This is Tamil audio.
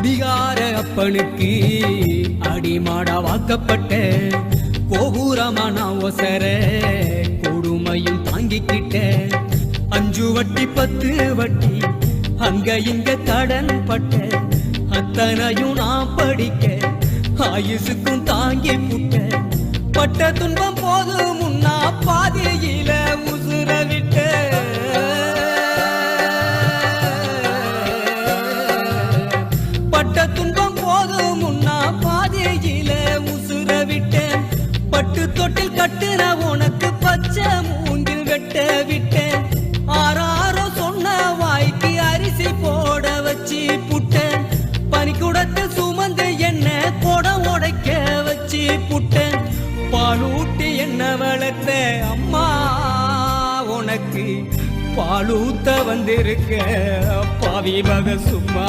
குடிகார அப்பனுக்கு அடிமாடா வாக்கப்பட்ட கோபுரமான ஒசர கொடுமையும் தாங்கிக்கிட்ட 5 வட்டி 10 வட்டி அங்க இங்க கடன் பட்ட அத்தனையும் நான் படிக்க ஆயுசுக்கும் தாங்கி புட்ட பட்ட துன்பம் போது முன்னா பாதியில உசுர விட்ட பட்ட துன்பம் போது முன்னா பாதியில உசுர விட்ட பட்டு தொட்டில் கட்டுற உனக்கு பச்சை மூங்கில் வெட்ட விட்டேன் ஆறாரோ சொன்ன வாய்க்கு அரிசி போட வச்சு புட்டேன் பனிக்குடத்தில் சுமந்து என்ன கொடம் உடைக்க வச்சு புட்டேன் பாலூட்டி என்ன வளர்த்த அம்மா உனக்கு பாலூத்த வந்திருக்க பாவி வக சும்மா